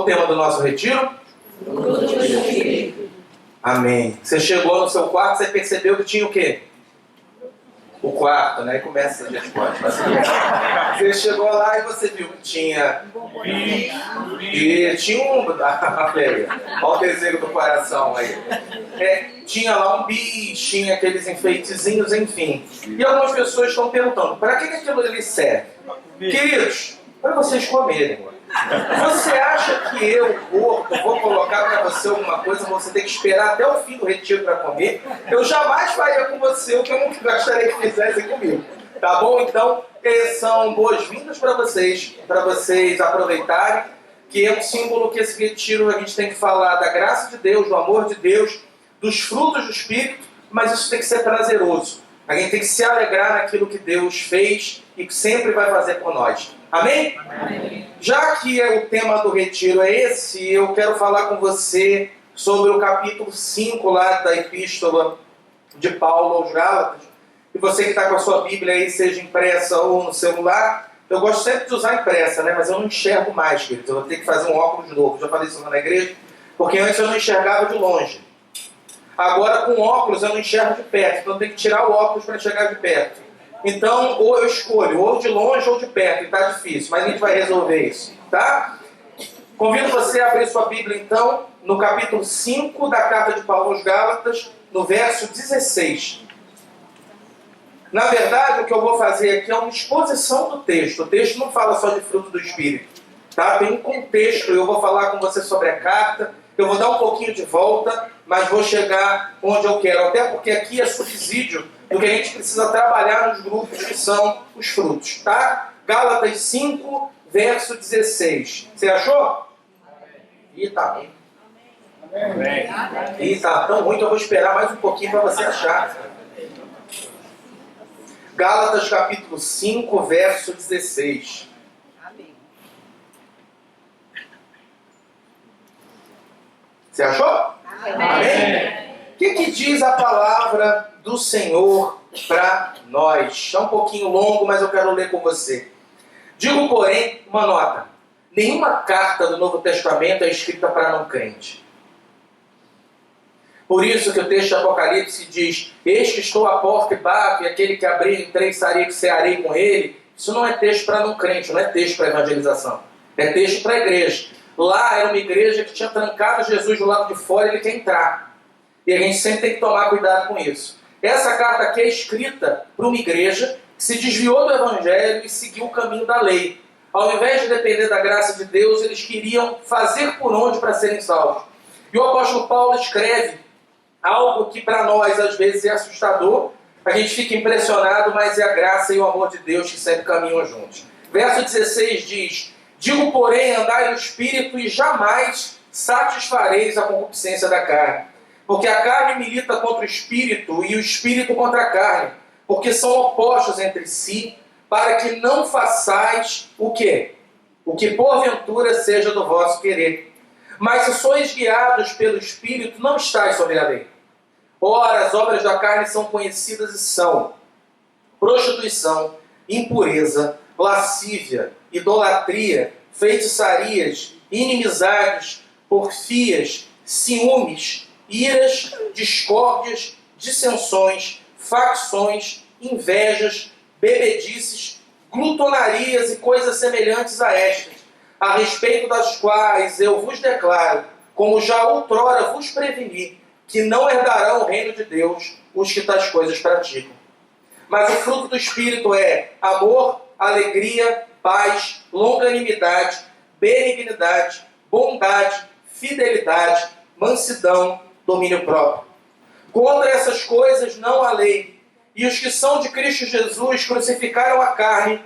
tema do nosso retiro? Amém. Você chegou no seu quarto, você percebeu que tinha o quê? O quarto, né? E começa a resposta. Você chegou lá e você viu que tinha... E tinha um... Olha o desejo do coração aí. Tinha lá um bis, tinha aqueles enfeitezinhos, enfim. E algumas pessoas estão perguntando, para que aquilo ali serve? Queridos, para vocês comerem. Você acha que eu, gordo, vou colocar para você alguma coisa, você tem que esperar até o fim do retiro para comer? Eu jamais faria com você o que eu não gostaria que fizessem comigo. Tá bom? Então, são boas-vindas para vocês aproveitarem, que é um símbolo que esse retiro a gente tem que falar da graça de Deus, do amor de Deus, dos frutos do Espírito, mas isso tem que ser prazeroso. A gente tem que se alegrar naquilo que Deus fez e que sempre vai fazer por nós. Amém? Amém. Já que o tema do retiro é esse, eu quero falar com você sobre o capítulo 5 lá da Epístola de Paulo aos Gálatas. E você que está com a sua Bíblia aí, seja impressa ou no celular, eu gosto sempre de usar impressa, né? Mas eu não enxergo mais, queridos. Eu vou ter que fazer um óculos novo. Já falei isso na igreja, porque antes eu não enxergava de longe. Agora com óculos eu não enxergo de perto, então eu tenho que tirar o óculos para enxergar de perto. Então, ou eu escolho, ou de longe ou de perto, e está difícil, mas a gente vai resolver isso, tá? Convido você a abrir sua Bíblia, então, no capítulo 5 da carta de Paulo aos Gálatas, no verso 16. Na verdade, o que eu vou fazer aqui é uma exposição do texto. O texto não fala só de fruto do Espírito, tá? Tem um contexto, eu vou falar com você sobre a carta, eu vou dar um pouquinho de volta, mas vou chegar onde eu quero, até porque aqui é subsídio do que a gente precisa trabalhar nos grupos que são os frutos, tá? Gálatas 5, verso 16. Você achou? Ih, tá. Amém. Ih, tá tão ruim que eu vou esperar mais um pouquinho para você achar. Gálatas capítulo 5, verso 16. Você achou? Amém? O que diz a palavra do Senhor para nós? Está um pouquinho longo, mas eu quero ler com você. Digo, porém, uma nota. Nenhuma carta do Novo Testamento é escrita para não crente. Por isso que o texto de Apocalipse diz, eis que estou à porta e bato, e aquele que abrir, entrei, sarei, que cearei com ele. Isso não é texto para não crente, não é texto para evangelização. É texto para a igreja. Lá era uma igreja que tinha trancado Jesus do lado de fora e ele quer entrar. E a gente sempre tem que tomar cuidado com isso. Essa carta aqui é escrita para uma igreja que se desviou do evangelho e seguiu o caminho da lei. Ao invés de depender da graça de Deus, eles queriam fazer por onde para serem salvos. E o apóstolo Paulo escreve algo que para nós às vezes é assustador, a gente fica impressionado, mas é a graça e o amor de Deus que sempre caminham juntos. Verso 16 diz, digo, porém, andai no Espírito e jamais satisfareis a concupiscência da carne. Porque a carne milita contra o Espírito e o Espírito contra a carne, porque são opostos entre si, para que não façais o quê? O que porventura seja do vosso querer. Mas se sois guiados pelo Espírito, não estáis sob a lei. Ora, as obras da carne são conhecidas e são prostituição, impureza, lascívia, idolatria, feitiçarias, inimizades, porfias, ciúmes, iras, discórdias, dissensões, facções, invejas, bebedices, glutonarias e coisas semelhantes a estas, a respeito das quais eu vos declaro, como já outrora vos preveni, que não herdarão o reino de Deus os que tais coisas praticam. Mas o fruto do Espírito é amor, alegria, paz, longanimidade, benignidade, bondade, fidelidade, mansidão, domínio próprio. Contra essas coisas não há lei, e os que são de Cristo Jesus crucificaram a carne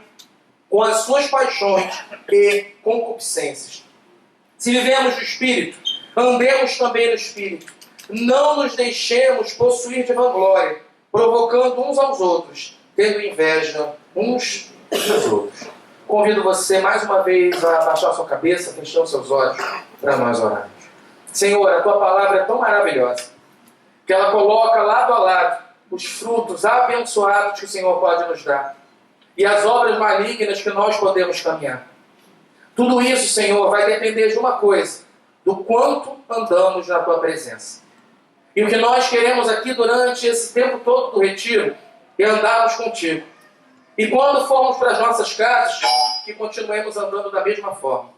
com as suas paixões e concupiscências. Se vivemos no Espírito, andemos também no Espírito. Não nos deixemos possuir de vanglória, provocando uns aos outros, tendo inveja uns dos outros. Convido você mais uma vez a abaixar sua cabeça, fechar os seus olhos, para nós orarmos. Senhor, a Tua palavra é tão maravilhosa, que ela coloca lado a lado os frutos abençoados que o Senhor pode nos dar e as obras malignas que nós podemos caminhar. Tudo isso, Senhor, vai depender de uma coisa: do quanto andamos na Tua presença. E o que nós queremos aqui durante esse tempo todo do retiro é andarmos contigo. E quando formos para as nossas casas, que continuemos andando da mesma forma.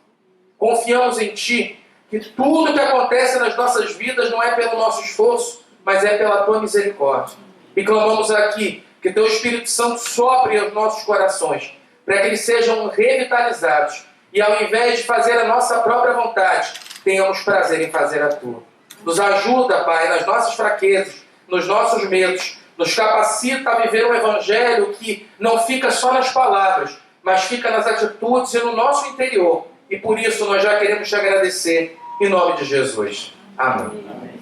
Confiamos em Ti, que tudo que acontece nas nossas vidas não é pelo nosso esforço, mas é pela Tua misericórdia. E clamamos aqui que Teu Espírito Santo sopre aos nossos corações, para que eles sejam revitalizados. E ao invés de fazer a nossa própria vontade, tenhamos prazer em fazer a Tua. Nos ajuda, Pai, nas nossas fraquezas, nos nossos medos. Nos capacita a viver um evangelho que não fica só nas palavras, mas fica nas atitudes e no nosso interior. E por isso nós já queremos te agradecer, em nome de Jesus. Amém. Amém.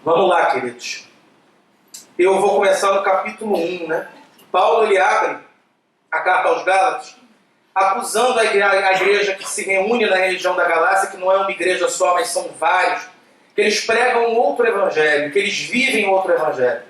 Vamos lá, queridos. Eu vou começar no capítulo 1, né? Paulo, ele abre a carta aos Gálatas, acusando a igreja que se reúne na região da Galácia, que não é uma igreja só, mas são vários, que eles pregam outro evangelho, que eles vivem outro evangelho.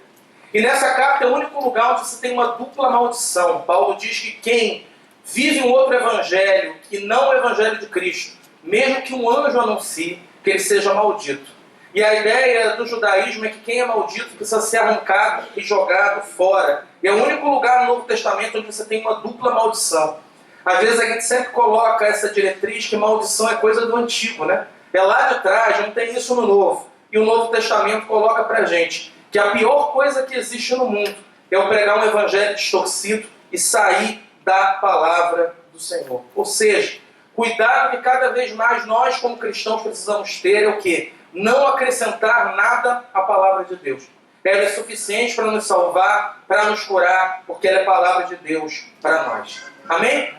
E nessa carta é o único lugar onde se tem uma dupla maldição. Paulo diz que quem vive um outro evangelho, que não é o evangelho de Cristo, mesmo que um anjo anuncie, que ele seja maldito. E a ideia do judaísmo é que quem é maldito precisa ser arrancado e jogado fora. E é o único lugar no Novo Testamento onde você tem uma dupla maldição. Às vezes a gente sempre coloca essa diretriz que maldição é coisa do antigo, né? É lá de trás, não tem isso no Novo. E o Novo Testamento coloca pra gente que a pior coisa que existe no mundo é eu pregar um evangelho distorcido e sair da palavra do Senhor. Ou seja, cuidado que cada vez mais nós como cristãos precisamos ter é o quê? Não acrescentar nada à palavra de Deus. Ela é suficiente para nos salvar, para nos curar, porque ela é palavra de Deus para nós. Amém?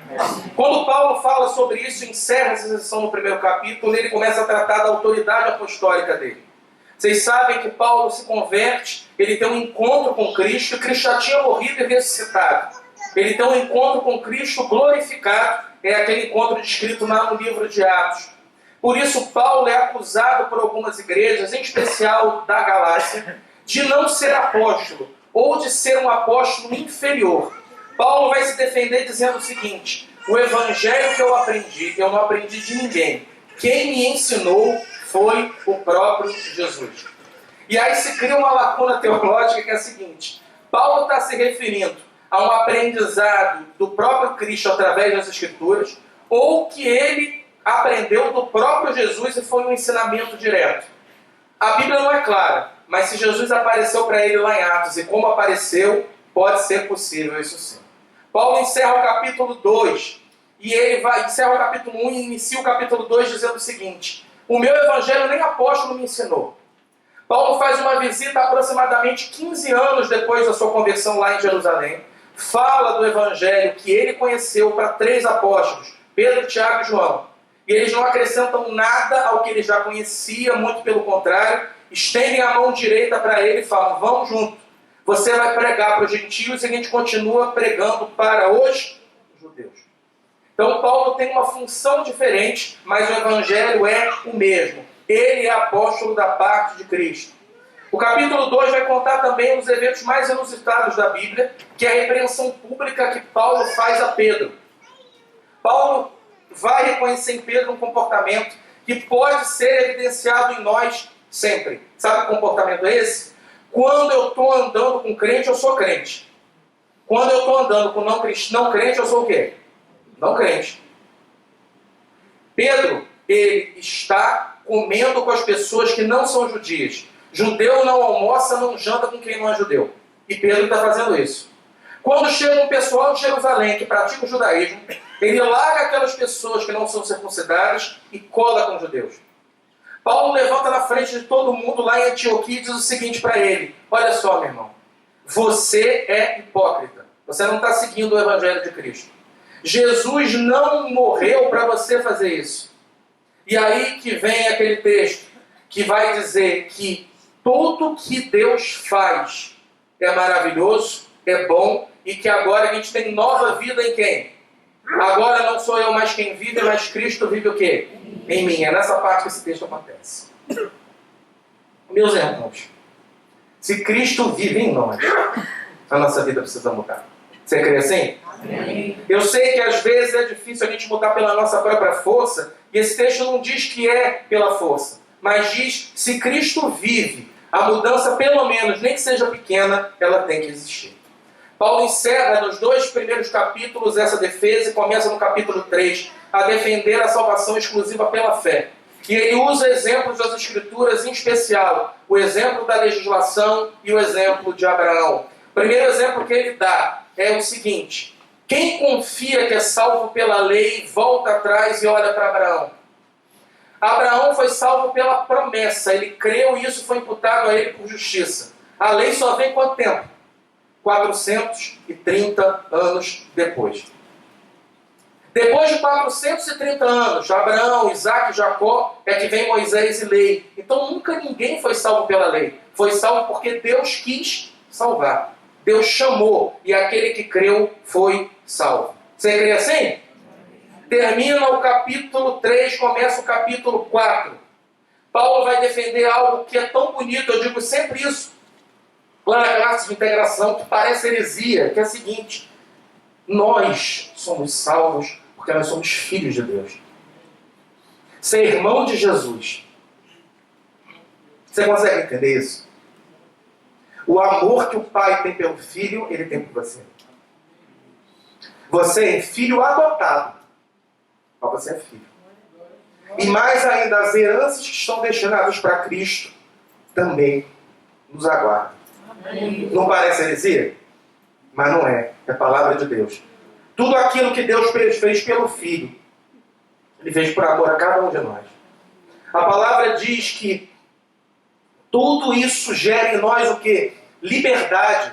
Quando Paulo fala sobre isso, encerra essa sessão no primeiro capítulo, ele começa a tratar da autoridade apostólica dele. Vocês sabem que Paulo se converte, ele tem um encontro com Cristo, e Cristo já tinha morrido e ressuscitado. Ele tem um encontro com Cristo glorificado, é aquele encontro descrito lá no livro de Atos. Por isso Paulo é acusado por algumas igrejas, em especial da Galácia, de não ser apóstolo, ou de ser um apóstolo inferior. Paulo vai se defender dizendo o seguinte: o evangelho que eu não aprendi de ninguém. Quem me ensinou foi o próprio Jesus. E aí se cria uma lacuna teológica que é a seguinte: Paulo está se referindo a um aprendizado do próprio Cristo através das Escrituras, ou que ele aprendeu do próprio Jesus e foi um ensinamento direto. A Bíblia não é clara, mas se Jesus apareceu para ele lá em Atos e como apareceu, pode ser possível isso sim. Paulo encerra o capítulo 2, e ele encerra o capítulo 1 e inicia o capítulo 2 dizendo o seguinte: o meu evangelho nem apóstolo me ensinou. Paulo faz uma visita aproximadamente 15 anos depois da sua conversão lá em Jerusalém, fala do evangelho que ele conheceu para 3 apóstolos, Pedro, Tiago e João. E eles não acrescentam nada ao que ele já conhecia, muito pelo contrário, estendem a mão direita para ele e falam: vamos junto. Você vai pregar para os gentios e a gente continua pregando para os judeus. Então Paulo tem uma função diferente, mas o evangelho é o mesmo. Ele é apóstolo da parte de Cristo. O capítulo 2 vai contar também os eventos mais inusitados da Bíblia, que é a repreensão pública que Paulo faz a Pedro. Paulo vai reconhecer em Pedro um comportamento que pode ser evidenciado em nós sempre. Sabe que comportamento é esse? Quando eu estou andando com crente, eu sou crente. Quando eu estou andando com não crente, eu sou o quê? Não crente. Pedro, ele está comendo com as pessoas que não são judias. Judeu não almoça, não janta com quem não é judeu. E Pedro está fazendo isso. Quando chega um pessoal de Jerusalém que pratica o judaísmo, ele larga aquelas pessoas que não são circuncidadas e cola com os judeus. Paulo levanta na frente de todo mundo lá em Antioquia e diz o seguinte para ele: olha só, meu irmão, você é hipócrita. Você não está seguindo o evangelho de Cristo. Jesus não morreu para você fazer isso. E aí que vem aquele texto que vai dizer que tudo que Deus faz é maravilhoso, é bom, e que agora a gente tem nova vida em quem? Agora não sou eu mais quem vive, mas Cristo vive o quê? Em mim. É nessa parte que esse texto acontece. Meus irmãos, se Cristo vive em nós, a nossa vida precisa mudar. Você crê assim? Amém. Eu sei que às vezes é difícil a gente mudar pela nossa própria força, e esse texto não diz que é pela força, mas diz, se Cristo vive, a mudança, pelo menos, nem que seja pequena, ela tem que existir. Paulo encerra nos 2 primeiros capítulos essa defesa e começa no capítulo 3 a defender a salvação exclusiva pela fé. E ele usa exemplos das Escrituras, em especial o exemplo da legislação e o exemplo de Abraão. O primeiro exemplo que ele dá é o seguinte: quem confia que é salvo pela lei volta atrás e olha para Abraão. Abraão foi salvo pela promessa, ele creu e isso foi imputado a ele por justiça. A lei só vem quanto tempo? 430 anos depois. Depois de 430 anos, Abraão, Isaac e Jacó, é que vem Moisés e lei. Então nunca ninguém foi salvo pela lei. Foi salvo porque Deus quis salvar. Deus chamou e aquele que creu foi salvo. Você crê assim? Termina o capítulo 3, começa o capítulo 4. Paulo vai defender algo que é tão bonito, eu digo sempre isso, lá na classe de integração, que parece heresia, que é o seguinte: nós somos salvos porque nós somos filhos de Deus. Ser irmão de Jesus. Você consegue entender isso? O amor que o pai tem pelo filho, ele tem por você. Você é filho adotado, mas você é filho. E mais ainda, as heranças que estão destinadas para Cristo também nos aguardam. Amém. Não parece heresia? Mas não é. É a palavra de Deus. Tudo aquilo que Deus fez pelo Filho, Ele fez por amor a cada um de nós. A palavra diz que tudo isso gera em nós o quê? Liberdade.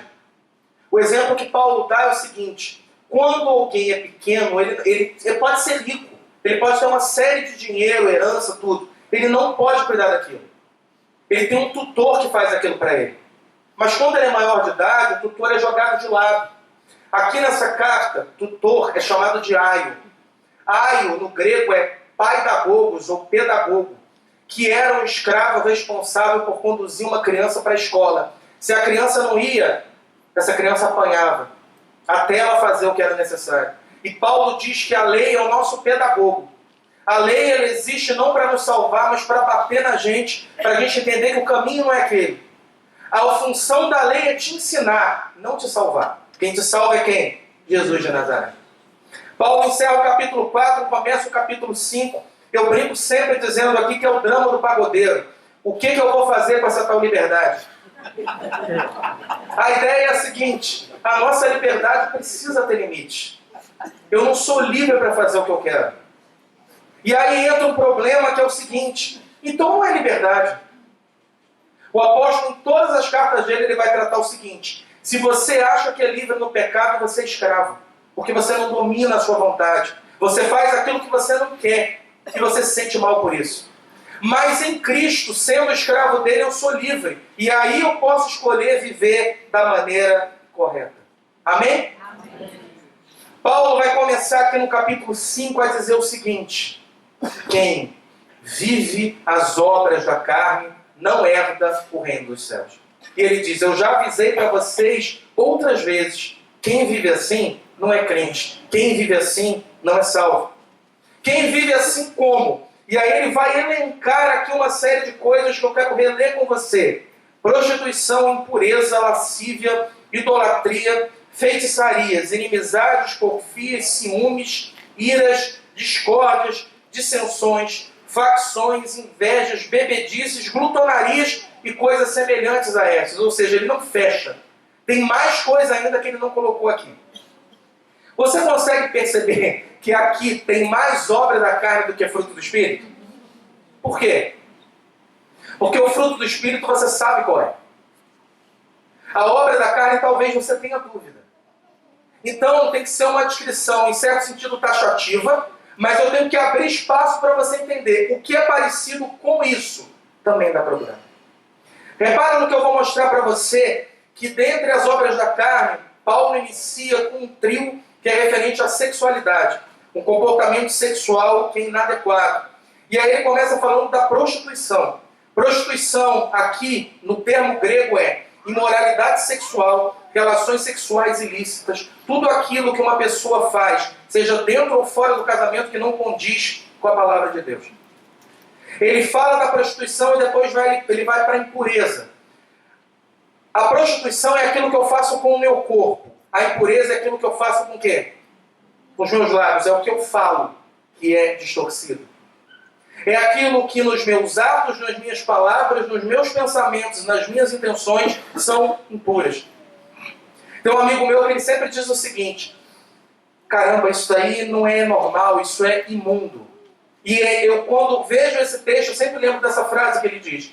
O exemplo que Paulo dá é o seguinte: quando alguém é pequeno, ele pode ser rico, ele pode ter uma série de dinheiro, herança, tudo. Ele não pode cuidar daquilo. Ele tem um tutor que faz aquilo para ele. Mas quando ele é maior de idade, o tutor é jogado de lado. Aqui nessa carta, tutor é chamado de aio. Aio, no grego, é paidagogos ou pedagogo, que era um escravo responsável por conduzir uma criança para a escola. Se a criança não ia, essa criança apanhava, até ela fazer o que era necessário. E Paulo diz que a lei é o nosso pedagogo. A lei, ela existe não para nos salvar, mas para bater na gente, para a gente entender que o caminho não é aquele. A função da lei é te ensinar, não te salvar. Quem te salva é quem? Jesus de Nazaré. Paulo encerra o capítulo 4, começa o capítulo 5. Eu brinco sempre dizendo aqui que é o drama do pagodeiro. O que eu vou fazer com essa tal liberdade? A ideia é a seguinte: a nossa liberdade precisa ter limite. Eu não sou livre para fazer o que eu quero. E aí entra um problema que é o seguinte: então não é liberdade. O apóstolo, em todas as cartas dele, ele vai tratar o seguinte: se você acha que é livre no pecado, você é escravo. Porque você não domina a sua vontade. Você faz aquilo que você não quer. E você se sente mal por isso. Mas em Cristo, sendo escravo dele, eu sou livre. E aí eu posso escolher viver da maneira correta. Amém? Amém. Paulo vai começar aqui no capítulo 5 a dizer o seguinte: quem vive as obras da carne não herda o reino dos céus. E ele diz: eu já avisei para vocês outras vezes, quem vive assim não é crente. Quem vive assim não é salvo. Quem vive assim como? E aí ele vai elencar aqui uma série de coisas que eu quero reler com você: prostituição, impureza, lascívia, idolatria, feitiçarias, inimizades, porfias, ciúmes, iras, discórdias, dissensões, facções, invejas, bebedices, glutonarias e coisas semelhantes a essas. Ou seja, ele não fecha. Tem mais coisa ainda que ele não colocou aqui. Você consegue perceber que aqui tem mais obra da carne do que fruto do Espírito? Por quê? Porque o fruto do Espírito você sabe qual é. A obra da carne talvez você tenha dúvida. Então tem que ser uma descrição, em certo sentido, taxativa, mas eu tenho que abrir espaço para você entender o que é parecido com isso também dá problema. Repara no que eu vou mostrar para você, que dentre as obras da carne, Paulo inicia com um trio que é referente à sexualidade, um comportamento sexual que é inadequado. E aí ele começa falando da prostituição. Prostituição aqui, no termo grego, é imoralidade sexual, relações sexuais ilícitas, tudo aquilo que uma pessoa faz, seja dentro ou fora do casamento, que não condiz com a palavra de Deus. Ele fala da prostituição e depois ele vai para a impureza. A prostituição é aquilo que eu faço com o meu corpo. A impureza é aquilo que eu faço com o quê? Com os meus lábios. É o que eu falo que é distorcido. É aquilo que nos meus atos, nas minhas palavras, nos meus pensamentos, nas minhas intenções são impuras. Tem um amigo meu que ele sempre diz o seguinte: caramba, isso daí não é normal, isso é imundo. E eu, quando vejo esse texto, eu sempre lembro dessa frase que ele diz.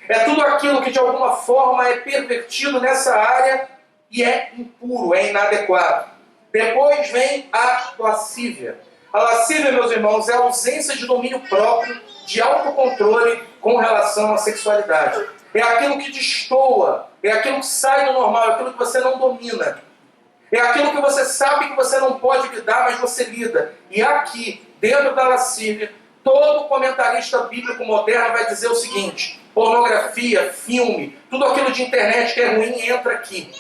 É tudo aquilo que de alguma forma é pervertido nessa área e é impuro, é inadequado. Depois vem a lascívia. A lascívia, meus irmãos, é a ausência de domínio próprio, de autocontrole com relação à sexualidade. É aquilo que destoa, é aquilo que sai do normal, é aquilo que você não domina. É aquilo que você sabe que você não pode lidar, mas você lida. E aqui, dentro da lascívia, todo comentarista bíblico moderno vai dizer o seguinte: pornografia, filme, tudo aquilo de internet que é ruim entra aqui.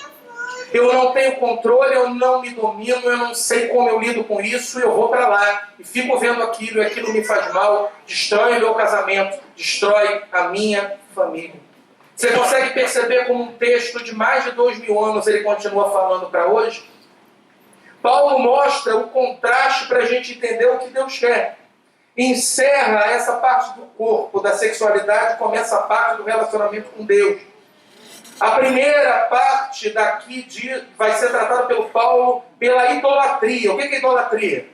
Eu não tenho controle, eu não me domino, eu não sei como eu lido com isso, eu vou para lá e fico vendo aquilo, e aquilo me faz mal, destrói o meu casamento, destrói a minha família. Você consegue perceber como um texto de mais de 2000 anos ele continua falando para hoje? Paulo mostra o contraste para a gente entender o que Deus quer. Encerra essa parte do corpo, da sexualidade, começa a parte do relacionamento com Deus. A primeira parte daqui vai ser tratada pelo Paulo pela idolatria. O que é idolatria?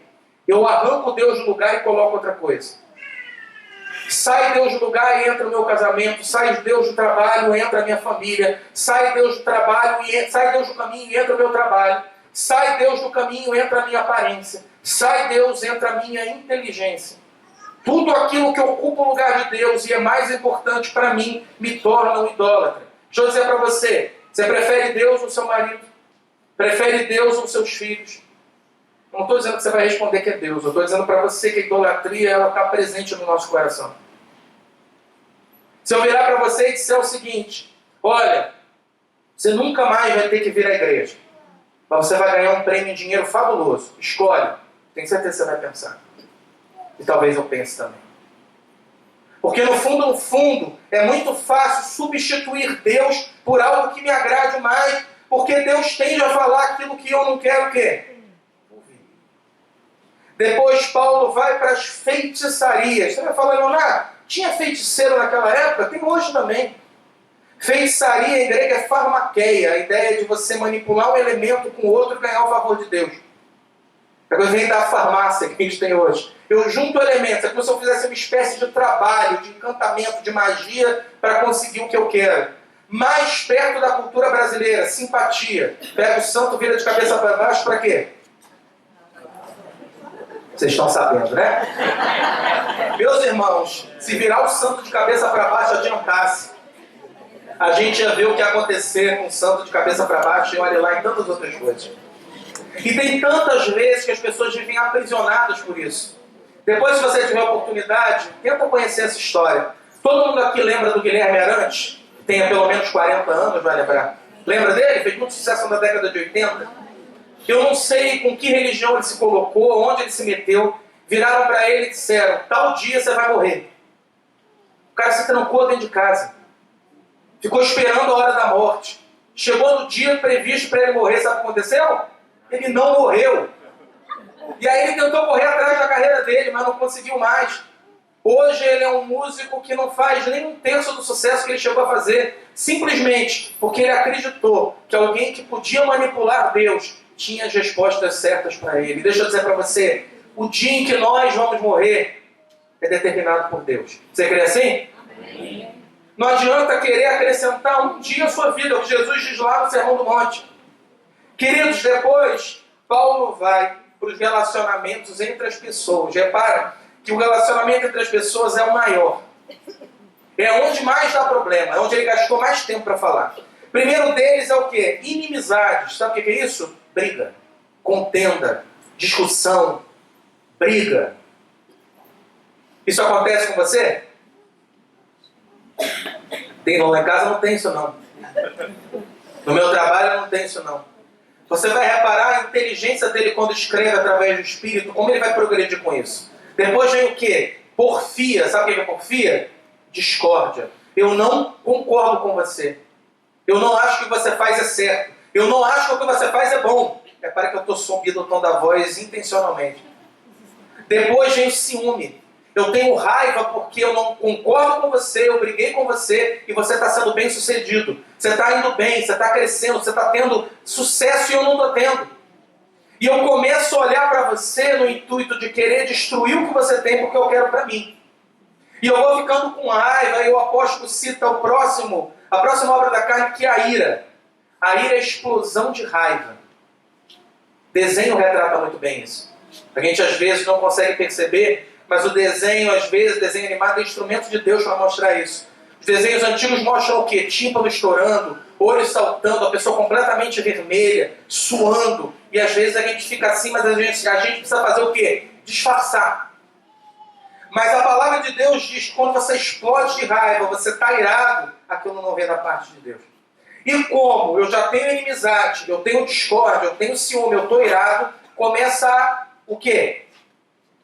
Eu arranco Deus do lugar e coloco outra coisa. Sai Deus do lugar e entra o meu casamento. Sai Deus do trabalho e entra a minha família. Sai Deus do trabalho sai Deus do caminho e entra o meu trabalho. Sai Deus do caminho e entra a minha aparência. Sai Deus, entra a minha inteligência. Tudo aquilo que ocupa o lugar de Deus e é mais importante para mim, me torna um idólatra. Deixa eu dizer para você, você prefere Deus ou seu marido? Prefere Deus ou seus filhos? Não estou dizendo que você vai responder que é Deus, eu estou dizendo para você que a idolatria está presente no nosso coração. Se eu virar para você e disser o seguinte: olha, você nunca mais vai ter que vir à igreja, mas você vai ganhar um prêmio em dinheiro fabuloso, escolhe, tenho certeza que você vai pensar. E talvez eu pense também. Porque no fundo, é muito fácil substituir Deus por algo que me agrade mais, porque Deus tende a falar aquilo que eu não quero o quê? Ouvir. Depois Paulo vai para as feitiçarias. Você vai falar, Leonardo, tinha feiticeiro naquela época? Tem hoje também. Feitiçaria em grego é farmaqueia, a ideia de você manipular um elemento com o outro e ganhar o favor de Deus. É coisa vem da farmácia que a gente tem hoje. Eu junto elementos, é como se eu fizesse uma espécie de trabalho, de encantamento, de magia para conseguir o que eu quero. Mais perto da cultura brasileira, simpatia. Pega o santo, vira de cabeça para baixo, para quê? Vocês estão sabendo, né? Meus irmãos, se virar o santo de cabeça para baixo, adiantasse. A gente ia ver o que ia acontecer com o santo de cabeça para baixo e olha lá em tantas outras coisas. E tem tantas vezes que as pessoas vivem aprisionadas por isso. Depois, se você tiver oportunidade, tenta conhecer essa história. Todo mundo aqui lembra do Guilherme Arantes, que tem pelo menos 40 anos, vai lembrar. Lembra dele? Fez muito sucesso na década de 80. Eu não sei com que religião ele se colocou, onde ele se meteu. Viraram para ele e disseram: tal dia você vai morrer. O cara se trancou dentro de casa. Ficou esperando a hora da morte. Chegou no dia previsto para ele morrer, sabe o que aconteceu? Ele não morreu. E aí ele tentou correr atrás da carreira dele, mas não conseguiu mais. Hoje ele é um músico que não faz nem um terço do sucesso que ele chegou a fazer, simplesmente porque ele acreditou que alguém que podia manipular Deus tinha as respostas certas para ele. Deixa eu dizer para você, o dia em que nós vamos morrer é determinado por Deus. Você crê assim? Amém. Não adianta querer acrescentar um dia à sua vida, o que Jesus diz lá no Sermão do Monte. Queridos, depois, Paulo vai para os relacionamentos entre as pessoas. Repara que o relacionamento entre as pessoas é o maior. É onde mais dá problema, é onde ele gastou mais tempo para falar. Primeiro deles é o quê? Inimizades. Sabe o que é isso? Briga, contenda, discussão, briga. Isso acontece com você? Tem lá em casa? Não tem isso não. No meu trabalho não tem isso não. Você vai reparar a inteligência dele quando escreve através do Espírito, como ele vai progredir com isso. Depois vem o quê? Porfia. Sabe o que é porfia? Discórdia. Eu não concordo com você. Eu não acho que o que você faz é certo. Eu não acho que o que você faz é bom. Repara que eu estou subindo o tom da voz intencionalmente. Depois vem o ciúme. Eu tenho raiva porque eu não concordo com você, eu briguei com você e você está sendo bem sucedido. Você está indo bem, você está crescendo, você está tendo sucesso e eu não estou tendo. E eu começo a olhar para você no intuito de querer destruir o que você tem porque eu quero para mim. E eu vou ficando com raiva e o apóstolo cita a próxima obra da carne, que é a ira. A ira é a explosão de raiva. Desenho retrata muito bem isso. A gente às vezes não consegue perceber, mas o desenho, às vezes, desenho animado é instrumento de Deus para mostrar isso. Os desenhos antigos mostram o quê? Tímpano estourando, olhos saltando, a pessoa completamente vermelha, suando. E às vezes a gente fica assim, mas a gente precisa fazer o quê? Disfarçar. Mas a palavra de Deus diz que quando você explode de raiva, você está irado, aquilo não vem da parte de Deus. E como eu já tenho inimizade, eu tenho discórdia, eu tenho ciúme, eu estou irado, começa o quê?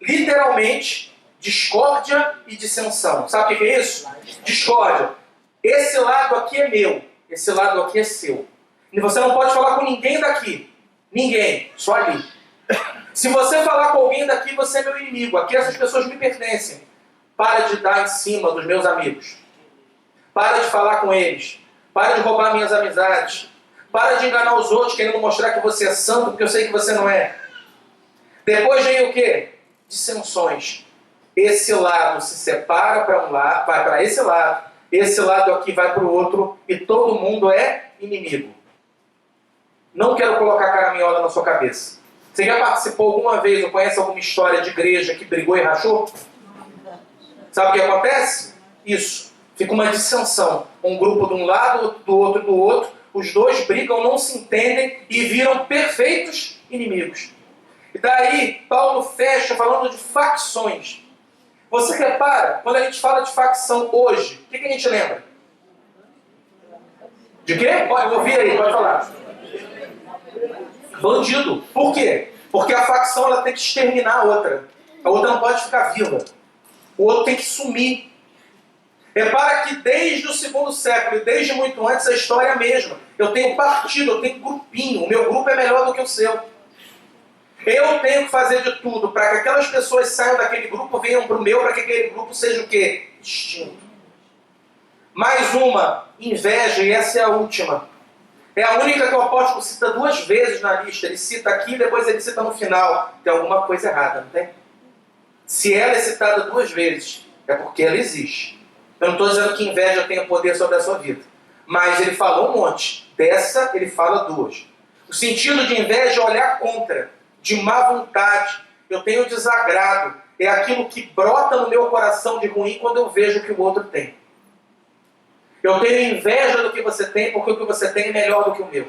Literalmente, discórdia e dissensão. Sabe o que é isso? Discórdia. Esse lado aqui é meu, esse lado aqui é seu. E você não pode falar com ninguém daqui. Ninguém, só ali. Se você falar com alguém daqui, você é meu inimigo. Aqui essas pessoas me pertencem. Para de dar em cima dos meus amigos. Para de falar com eles. Para de roubar minhas amizades. Para de enganar os outros querendo mostrar que você é santo, porque eu sei que você não é. Depois vem o quê? Dissensões. Esse lado se separa para um lado, vai para esse lado aqui vai para o outro, e todo mundo é inimigo. Não quero colocar caraminhola na sua cabeça. Você já participou alguma vez ou conhece alguma história de igreja que brigou e rachou? Sabe o que acontece? Isso. Fica uma dissensão. Um grupo de um lado, do outro. Os dois brigam, não se entendem e viram perfeitos inimigos. E daí, Paulo fecha falando de facções. Você repara, quando a gente fala de facção hoje, o que a gente lembra? De quê? Pode ouvir aí, pode falar. Bandido. Por quê? Porque a facção ela tem que exterminar a outra. A outra não pode ficar viva. O outro tem que sumir. Repara que desde o 2º século e desde muito antes a história é a mesma. Eu tenho partido, eu tenho grupinho. O meu grupo é melhor do que o seu. Eu tenho que fazer de tudo para que aquelas pessoas saiam daquele grupo, venham para o meu, para que aquele grupo seja o quê? Extinto. Mais uma, inveja, e essa é a última. É a única que o apóstolo cita 2 vezes na lista. Ele cita aqui e depois ele cita no final. Tem alguma coisa errada, não tem? Se ela é citada 2 vezes, é porque ela existe. Eu não estou dizendo que inveja tenha poder sobre a sua vida. Mas ele falou um monte. Dessa, ele fala 2. O sentido de inveja é olhar contra, de má vontade. Eu tenho desagrado. É aquilo que brota no meu coração de ruim quando eu vejo o que o outro tem. Eu tenho inveja do que você tem, porque o que você tem é melhor do que o meu.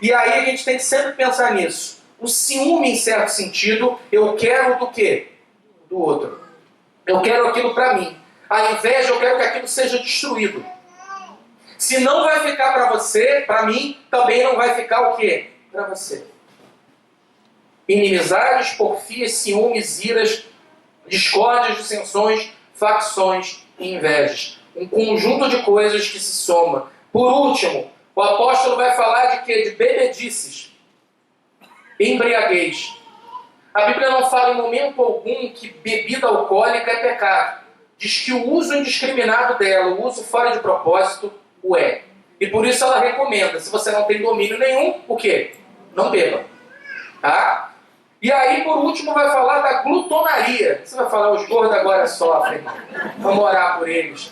E aí a gente tem que sempre pensar nisso. O ciúme, em certo sentido, eu quero do quê? Do outro. Eu quero aquilo para mim. A inveja, eu quero que aquilo seja destruído. Se não vai ficar para você, para mim, também não vai ficar o quê? Para você. Inimizades, porfias, ciúmes, iras, discórdias, dissensões, facções e invejas. Um conjunto de coisas que se soma. Por último, o apóstolo vai falar de quê? De bebedices. Embriaguez. A Bíblia não fala em momento algum que bebida alcoólica é pecado. Diz que o uso indiscriminado dela, o uso fora de propósito, o é. E por isso ela recomenda, se você não tem domínio nenhum, o quê? Não beba. Tá? E aí, por último, vai falar da glutonaria. Você vai falar, os gordos agora sofrem. Vamos orar por eles.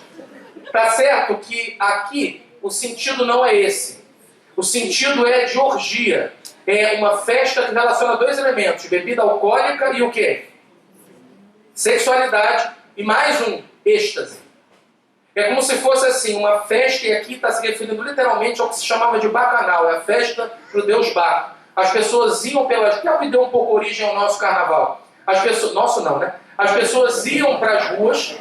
Tá certo que aqui o sentido não é esse. O sentido é de orgia. É uma festa que relaciona 2 elementos. Bebida alcoólica e o quê? Sexualidade. E mais um, êxtase. É como se fosse assim, uma festa, e aqui está se referindo literalmente ao que se chamava de bacanal. É a festa para o deus Baco. As pessoas iam pelas... que deu um pouco origem ao nosso carnaval. As pessoas... Nosso não, né? As pessoas iam para as ruas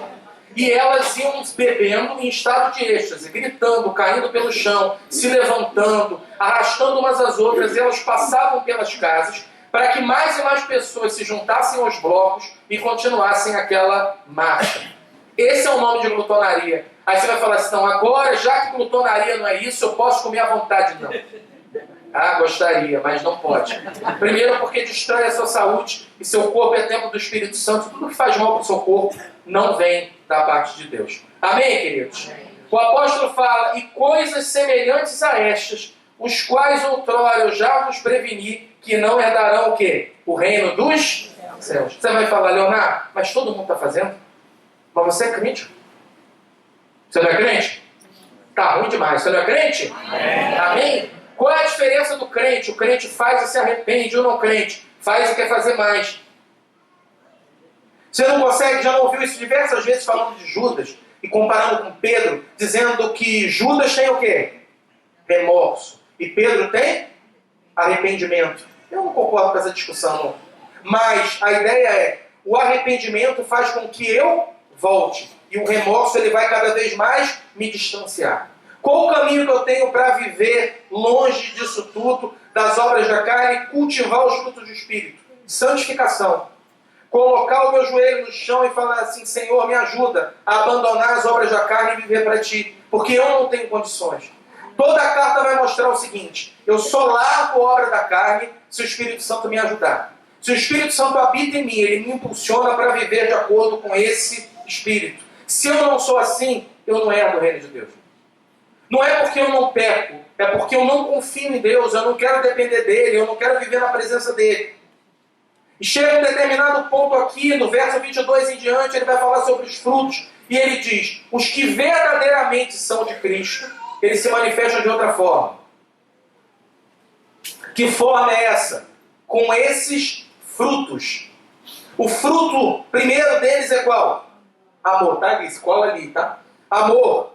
E elas iam bebendo em estado de êxtase, gritando, caindo pelo chão, se levantando, arrastando umas às outras, e elas passavam pelas casas para que mais e mais pessoas se juntassem aos blocos e continuassem aquela marcha. Esse é o nome de glutonaria. Aí você vai falar assim, não, agora, já que glutonaria não é isso, eu posso comer à vontade. Não. Ah, gostaria, mas não pode. Primeiro porque destrói a sua saúde e seu corpo é templo do Espírito Santo. Tudo que faz mal para o seu corpo não vem da parte de Deus. Amém, queridos? O apóstolo fala, e coisas semelhantes a estas, os quais outrora eu já vos preveni, que não herdarão o quê? O reino dos céus. Você vai falar, Leonardo, mas todo mundo está fazendo? Mas você é crente. Você não é crente? Tá ruim demais. Você não é crente? Amém? Qual é a diferença do crente? O crente faz e se arrepende, o não crente faz e quer fazer mais. Você não consegue, já não ouviu isso diversas vezes falando de Judas e comparando com Pedro, dizendo que Judas tem o quê? Remorso. E Pedro tem arrependimento. Eu não concordo com essa discussão, não. Mas a ideia é, o arrependimento faz com que eu volte. E o remorso ele vai cada vez mais me distanciar. Qual o caminho que eu tenho para viver longe disso tudo, das obras da carne, e cultivar os frutos do Espírito? Santificação. Colocar o meu joelho no chão e falar assim, Senhor, me ajuda a abandonar as obras da carne e viver para Ti, porque eu não tenho condições. Toda a carta vai mostrar o seguinte, eu só largo a obra da carne se o Espírito Santo me ajudar. Se o Espírito Santo habita em mim, ele me impulsiona para viver de acordo com esse Espírito. Se eu não sou assim, eu não herdo o reino de Deus. Não é porque eu não peco, é porque eu não confio em Deus, eu não quero depender dEle, eu não quero viver na presença dEle. E chega um determinado ponto aqui, no verso 22 em diante, ele vai falar sobre os frutos, e ele diz, os que verdadeiramente são de Cristo, eles se manifestam de outra forma. Que forma é essa? Com esses frutos. O fruto primeiro deles é qual? Amor, tá? Escola ali, tá? Amor.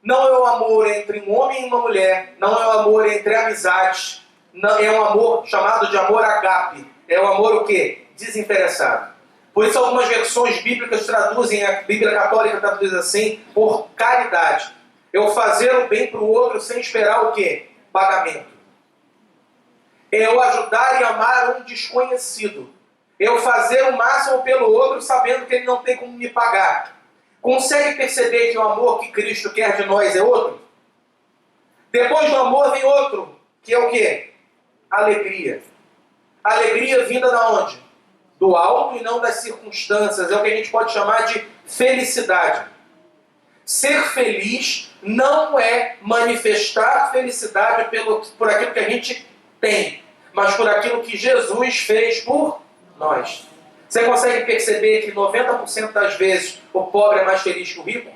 Não é o amor entre um homem e uma mulher, não é o amor entre amizades, não, é um amor chamado de amor agape. É o amor o quê? Desinteressado. Por isso algumas versões bíblicas traduzem, a Bíblia Católica traduz assim, por caridade. Eu fazer o bem para o outro sem esperar o quê? Pagamento. É eu ajudar e amar um desconhecido. Eu fazer o máximo pelo outro sabendo que ele não tem como me pagar. Consegue perceber que o amor que Cristo quer de nós é outro? Depois do amor vem outro, que é o quê? Alegria. Alegria vinda da onde? Do alto e não das circunstâncias. É o que a gente pode chamar de felicidade. Ser feliz não é manifestar felicidade por aquilo que a gente tem, mas por aquilo que Jesus fez por nós. Você consegue perceber que 90% das vezes o pobre é mais feliz que o rico?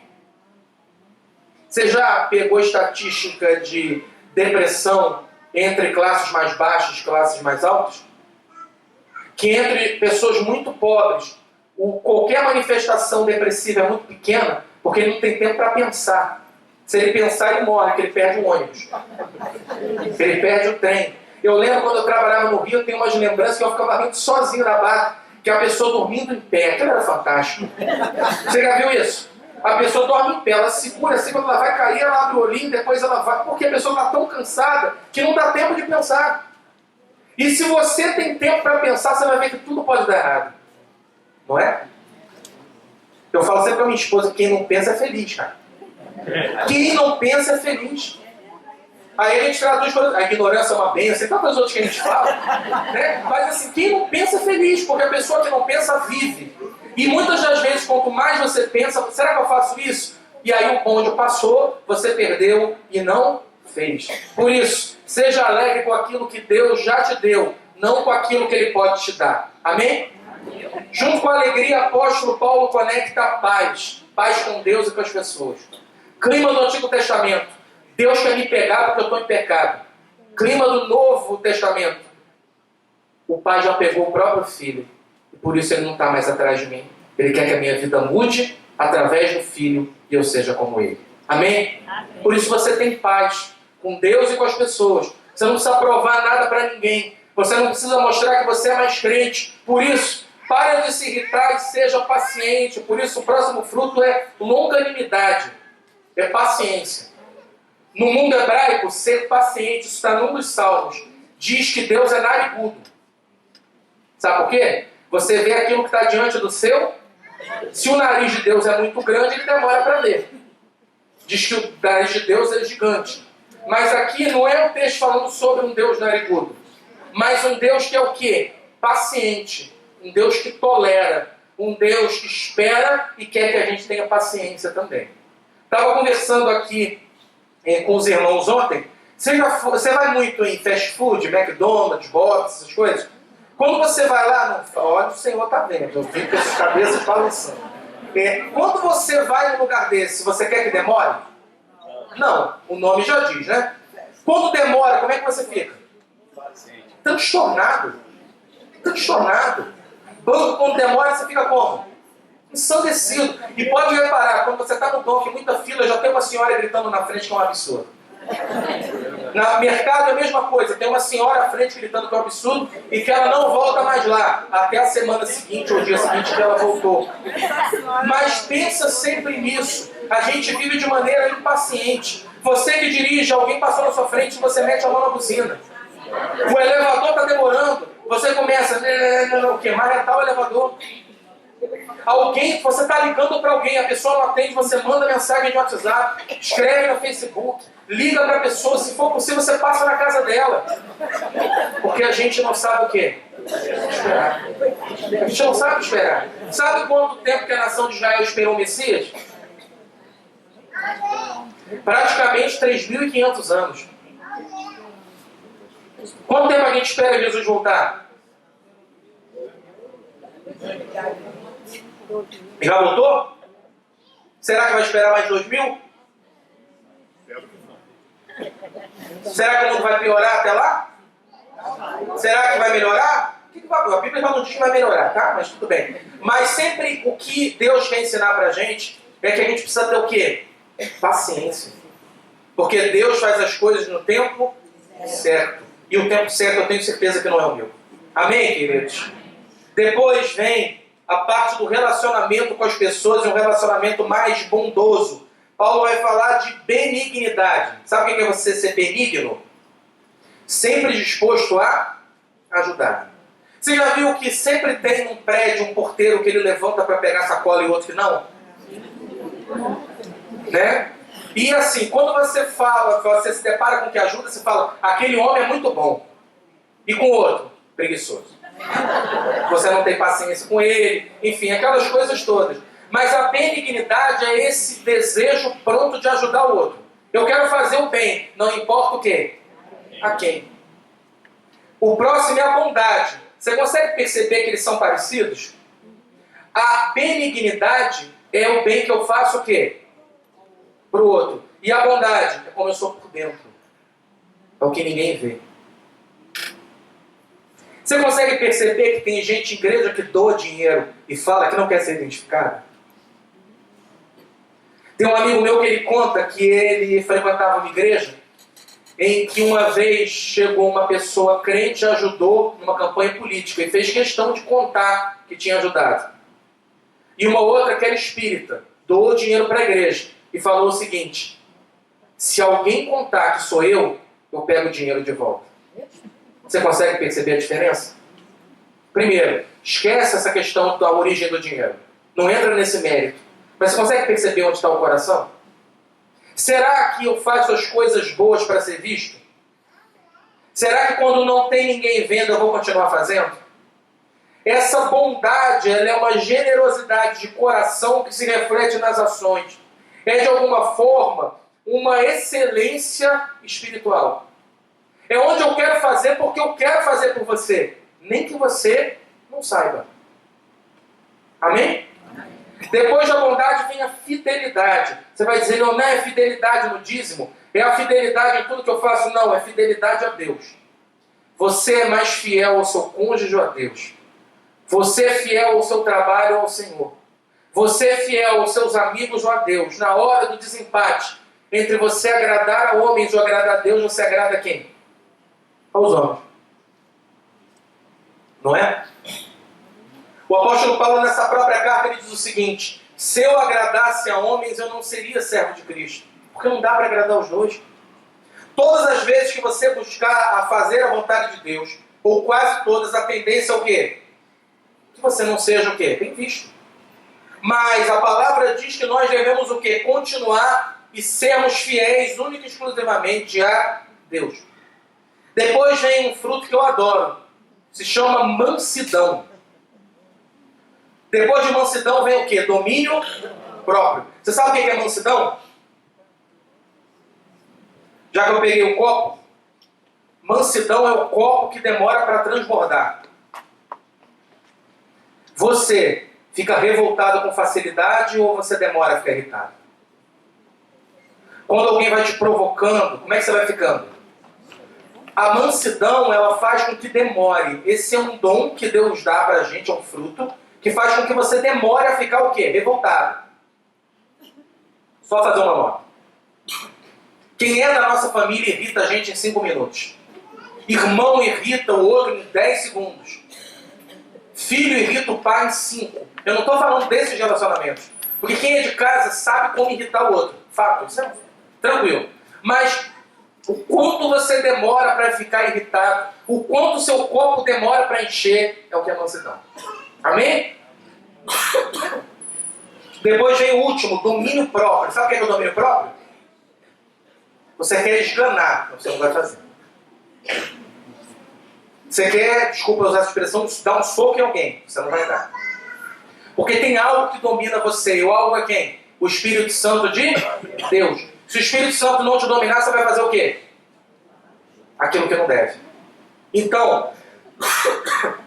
Você já pegou estatística de depressão entre classes mais baixas e classes mais altas? Que entre pessoas muito pobres, qualquer manifestação depressiva é muito pequena, porque ele não tem tempo para pensar. Se ele pensar, ele morre, porque ele perde o ônibus. Ele perde o trem. Eu lembro quando eu trabalhava no Rio, eu tenho umas lembranças que eu ficava rindo sozinho na barra, que a pessoa dormindo em pé. Aquilo era fantástico. Você já viu isso? A pessoa dorme em pé, ela segura assim, quando ela vai cair, ela abre o olhinho, depois ela vai... Porque a pessoa está tão cansada que não dá tempo de pensar. E se você tem tempo para pensar, você vai ver que tudo pode dar errado. Não é? Eu falo sempre para minha esposa, quem não pensa é feliz, cara. Quem não pensa é feliz. Aí a gente traduz, a ignorância é uma bênção, e tantas outras que a gente fala, né? Mas assim, quem não pensa é feliz, porque a pessoa que não pensa vive. E muitas das vezes, quanto mais você pensa, será que eu faço isso? E aí o bonde passou, você perdeu e não fez. Por isso, seja alegre com aquilo que Deus já te deu, não com aquilo que Ele pode te dar. Amém? Junto com a alegria, o apóstolo Paulo conecta a paz. Paz com Deus e com as pessoas. Clima do Antigo Testamento. Deus quer me pegar porque eu estou em pecado. Clima do Novo Testamento. O Pai já pegou o próprio Filho. E por isso Ele não está mais atrás de mim. Ele quer que a minha vida mude através do Filho e eu seja como Ele. Amém? Amém. Por isso você tem paz com Deus e com as pessoas. Você não precisa provar nada para ninguém. Você não precisa mostrar que você é mais crente. Por isso, Pare de se irritar e seja paciente. Por isso, o próximo fruto é longanimidade, é paciência. No mundo hebraico, ser paciente, isso está num dos salmos, diz que Deus é narigudo. Sabe por quê? Você vê aquilo que está diante do seu. Se o nariz de Deus é muito grande, ele demora para ver. Diz que o nariz de Deus é gigante. Mas aqui não é um texto falando sobre um Deus narigudo, mas um Deus que é o quê? Paciente. Um Deus que tolera. Um Deus que espera e quer que a gente tenha paciência também. Estava conversando aqui com os irmãos ontem. Você vai muito em fast food, McDonald's, Bob's, essas coisas? Quando você vai lá, não, olha, o Senhor está vendo, eu fico com as cabeças balançando. Quando você vai num lugar desse, você quer que demore? Não, o nome já diz, né? Quando demora, como é que você fica? Transtornado. Transtornado. Quando demora, você fica como? Ensandecido. E pode reparar, quando você está no banco e muita fila, já tem uma senhora gritando na frente que é um absurdo. No mercado é a mesma coisa, tem uma senhora à frente gritando que é um absurdo e que ela não volta mais lá, até a semana seguinte ou o dia seguinte que ela voltou. Mas pensa sempre nisso, a gente vive de maneira impaciente. Você que dirige, alguém passou na sua frente e você mete a mão na buzina. O elevador está demorando, você começa, não, queimar é tal elevador. Alguém, você está ligando para alguém, a pessoa não atende, você manda mensagem de WhatsApp, escreve no Facebook, liga para a pessoa, se for possível você passa na casa dela. Porque a gente não sabe o quê? Esperar. A gente não sabe esperar. Sabe quanto tempo que a nação de Israel esperou o Messias? Praticamente 3.500 anos. Quanto tempo a gente espera Jesus voltar? Já voltou? Será que vai esperar mais 2.000? Será que o mundo vai piorar até lá? Será que vai melhorar? A Bíblia já não diz que vai melhorar, tá? Mas tudo bem. Mas sempre o que Deus quer ensinar pra gente é que a gente precisa ter o quê? Paciência. Porque Deus faz as coisas no tempo certo. E o tempo certo eu tenho certeza que não é o meu. Amém, queridos? Depois vem a parte do relacionamento com as pessoas, e um relacionamento mais bondoso. Paulo vai falar de benignidade. Sabe o que é você ser benigno? Sempre disposto a ajudar. Você já viu que sempre tem num prédio um porteiro que ele levanta para pegar sacola e outro que não? Né? E assim, quando você fala, você se depara com o que ajuda, você fala, aquele homem é muito bom. E com o outro, preguiçoso. Você não tem paciência com ele, enfim, aquelas coisas todas. Mas a benignidade é esse desejo pronto de ajudar o outro. Eu quero fazer o bem, não importa o quê? A quem. O próximo é a bondade. Você consegue perceber que eles são parecidos? A benignidade é o bem que eu faço o quê? Para o outro. E a bondade é como eu sou por dentro. É o que ninguém vê. Você consegue perceber que tem gente em igreja que doa dinheiro e fala que não quer ser identificado? Tem um amigo meu que ele conta que ele frequentava uma igreja em que uma vez chegou uma pessoa crente e ajudou numa campanha política e fez questão de contar que tinha ajudado. E uma outra que era espírita, doou dinheiro para a igreja e falou o seguinte: se alguém contar que sou eu pego o dinheiro de volta. Você consegue perceber a diferença? Primeiro, esquece essa questão da origem do dinheiro. Não entra nesse mérito. Mas você consegue perceber onde está o coração? Será que eu faço as coisas boas para ser visto? Será que quando não tem ninguém vendo eu vou continuar fazendo? Essa bondade, ela é uma generosidade de coração que se reflete nas ações. É de alguma forma uma excelência espiritual. É onde eu quero fazer porque eu quero fazer por você. Nem que você não saiba. Amém? Depois da bondade vem a fidelidade. Você vai dizer, não é fidelidade no dízimo, é a fidelidade em tudo que eu faço. Não, é fidelidade a Deus. Você é mais fiel ao seu cônjuge ou a Deus. Você é fiel ao seu trabalho ou ao Senhor. Você é fiel aos seus amigos ou a Deus. Na hora do desempate, entre você agradar a homens ou agradar a Deus, você agrada a quem? Aos homens. Não é? O apóstolo Paulo, nessa própria carta, ele diz o seguinte: se eu agradasse a homens, eu não seria servo de Cristo. Porque não dá para agradar os dois. Todas as vezes que você buscar a fazer a vontade de Deus, ou quase todas, a tendência é o quê? Que você não seja o quê? Bem visto. Mas a palavra diz que nós devemos o quê? Continuar e sermos fiéis única e exclusivamente a Deus. Depois vem um fruto que eu adoro. Se chama mansidão. Depois de mansidão vem o quê? Domínio próprio. Você sabe o que é mansidão? Já que eu peguei o copo, mansidão é o copo que demora para transbordar. Você fica revoltado com facilidade ou você demora a ficar irritado? Quando alguém vai te provocando, como é que você vai ficando? A mansidão, ela faz com que demore. Esse é um dom que Deus dá para a gente, é um fruto, que faz com que você demore a ficar o quê? Revoltado. Só fazer uma nota. Quem é da nossa família irrita a gente em 5 minutos. Irmão irrita o outro em 10 segundos. Filho irrita o pai em 5. Eu não estou falando desses relacionamentos. Porque quem é de casa sabe como irritar o outro. Fato, isso é tranquilo. Mas o quanto você demora para ficar irritado, o quanto o seu copo demora para encher, é o que é mansidão. Amém? Depois vem o último, domínio próprio. Sabe o que é o domínio próprio? Você quer esganar, você não vai fazer. Você quer, desculpa usar essa expressão, dar um soco em alguém, você não vai dar. Porque tem algo que domina você, e o algo é quem? O Espírito Santo de Deus. Se o Espírito Santo não te dominar, você vai fazer o quê? Aquilo que não deve. Então,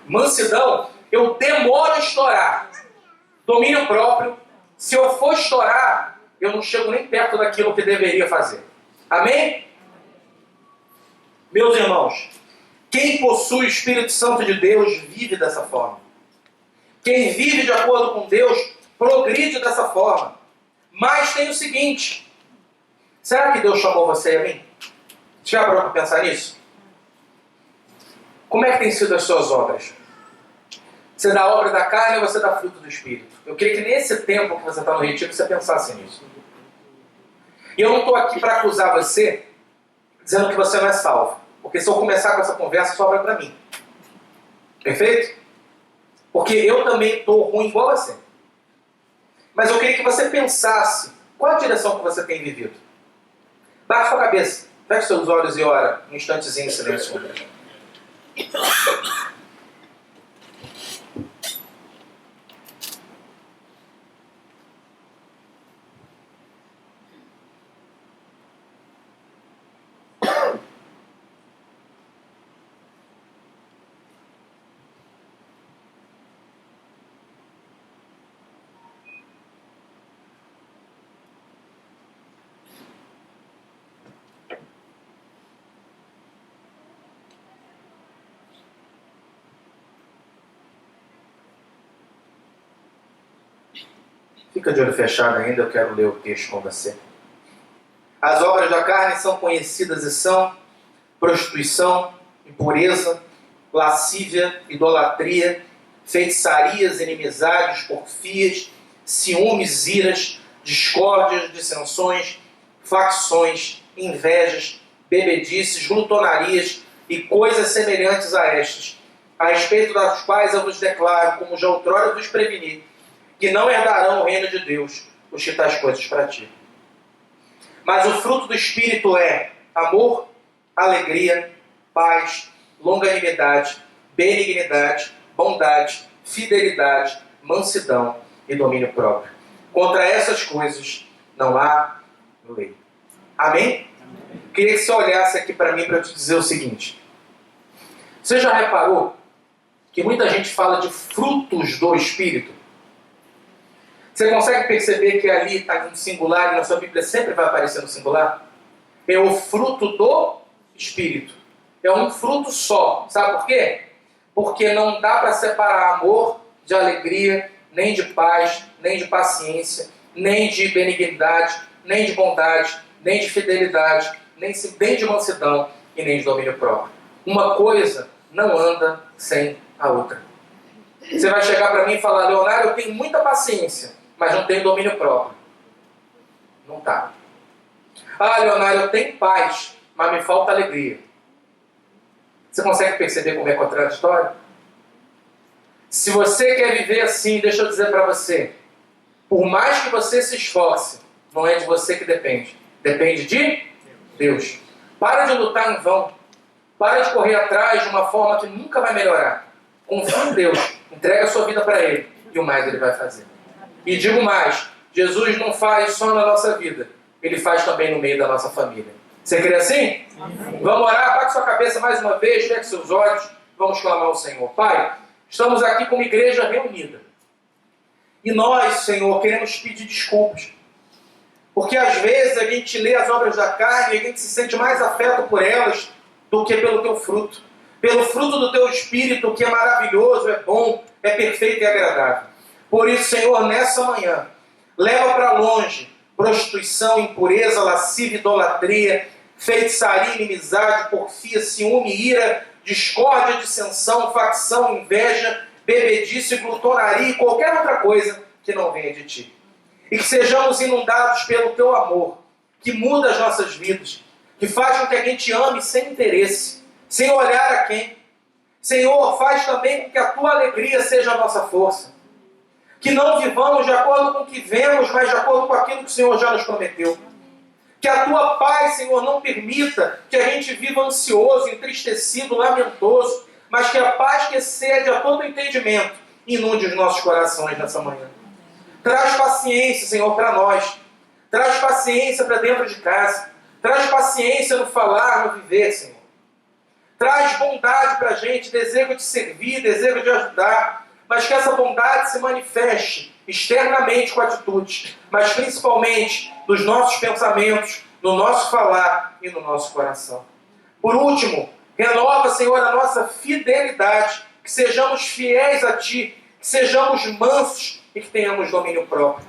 mansidão, eu demoro a estourar. Domínio próprio, se eu for estourar, eu não chego nem perto daquilo que deveria fazer. Amém? Meus irmãos, quem possui o Espírito Santo de Deus vive dessa forma. Quem vive de acordo com Deus progride dessa forma. Mas tem o seguinte: será que Deus chamou você e a mim? Você já parou para pensar nisso? Como é que tem sido as suas obras? Você dá obra da carne ou você dá fruto do Espírito? Eu queria que nesse tempo que você está no retiro, você pensasse nisso. E eu não estou aqui para acusar você, dizendo que você não é salvo. Porque se eu começar com essa conversa, sobra para mim. Perfeito? Porque eu também estou ruim igual a você. Mas eu queria que você pensasse, qual a direção que você tem vivido? Baixe sua cabeça, feche seus olhos e ora um instantezinho em silêncio. Fica de olho fechado ainda, eu quero ler o texto com você. As obras da carne são conhecidas e são prostituição, impureza, lascívia, idolatria, feitiçarias, inimizades, porfias, ciúmes, iras, discórdias, dissensões, facções, invejas, bebedices, glutonarias e coisas semelhantes a estas, a respeito das quais eu vos declaro, como já outrora vos preveni, que não herdarão o reino de Deus os que tais coisas praticam. Mas o fruto do Espírito é amor, alegria, paz, longanimidade, benignidade, bondade, fidelidade, mansidão e domínio próprio. Contra essas coisas não há lei. Amém? Queria que você olhasse aqui para mim para eu te dizer o seguinte. Você já reparou que muita gente fala de frutos do Espírito? Você consegue perceber que ali está no singular e na sua Bíblia sempre vai aparecer no singular? É o fruto do Espírito. É um fruto só. Sabe por quê? Porque não dá para separar amor de alegria, nem de paz, nem de paciência, nem de benignidade, nem de bondade, nem de fidelidade, nem de mansidão e nem de domínio próprio. Uma coisa não anda sem a outra. Você vai chegar para mim e falar: Leonardo, eu tenho muita paciência, mas não tenho domínio próprio. Não tá. Ah, Leonardo, eu tenho paz, mas me falta alegria. Você consegue perceber como é contraditório? Se você quer viver assim, deixa eu dizer para você, por mais que você se esforce, não é de você que depende. Depende de Deus. Para de lutar em vão. Para de correr atrás de uma forma que nunca vai melhorar. Confie em Deus. Entrega a sua vida para Ele. E o mais Ele vai fazer. E digo mais, Jesus não faz só na nossa vida. Ele faz também no meio da nossa família. Você crê assim? Vamos orar, bate sua cabeça mais uma vez, feche seus olhos, vamos clamar ao Senhor. Pai, estamos aqui como igreja reunida. E nós, Senhor, queremos pedir desculpas. Porque às vezes a gente lê as obras da carne e a gente se sente mais afeto por elas do que pelo teu fruto. Pelo fruto do teu Espírito, que é maravilhoso, é bom, é perfeito e agradável. Por isso, Senhor, nessa manhã, leva para longe prostituição, impureza, lascívia, idolatria, feitiçaria, inimizade, porfia, ciúme, ira, discórdia, dissensão, facção, inveja, bebedice, glutonaria e qualquer outra coisa que não venha de ti. E que sejamos inundados pelo teu amor, que muda as nossas vidas, que faz com que a gente ame sem interesse, sem olhar a quem. Senhor, faz também com que a tua alegria seja a nossa força. Que não vivamos de acordo com o que vemos, mas de acordo com aquilo que o Senhor já nos prometeu. Que a tua paz, Senhor, não permita que a gente viva ansioso, entristecido, lamentoso, mas que a paz que excede a todo entendimento inunde os nossos corações nessa manhã. Traz paciência, Senhor, para nós. Traz paciência para dentro de casa. Traz paciência no falar, no viver, Senhor. Traz bondade para a gente, desejo de servir, desejo de ajudar. Mas que essa bondade se manifeste externamente com atitudes, mas principalmente nos nossos pensamentos, no nosso falar e no nosso coração. Por último, renova, Senhor, a nossa fidelidade, que sejamos fiéis a Ti, que sejamos mansos e que tenhamos domínio próprio.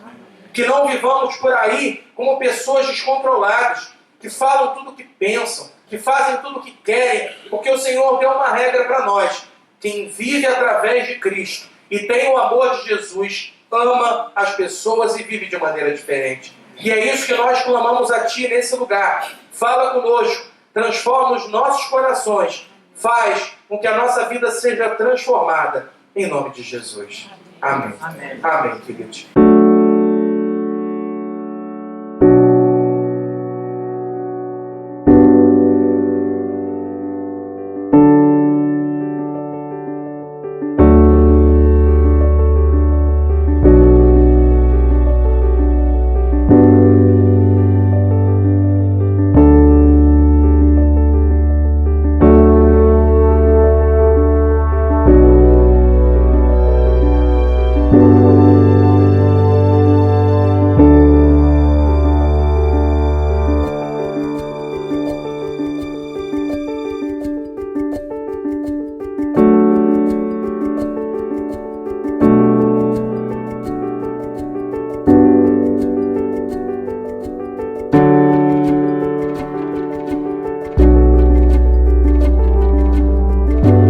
Que não vivamos por aí como pessoas descontroladas, que falam tudo o que pensam, que fazem tudo o que querem, porque o Senhor deu uma regra para nós. Quem vive através de Cristo e tem o amor de Jesus, ama as pessoas e vive de maneira diferente. E é isso que nós clamamos a Ti nesse lugar. Fala conosco, transforma os nossos corações, faz com que a nossa vida seja transformada. Em nome de Jesus. Amém. Amém, queridos.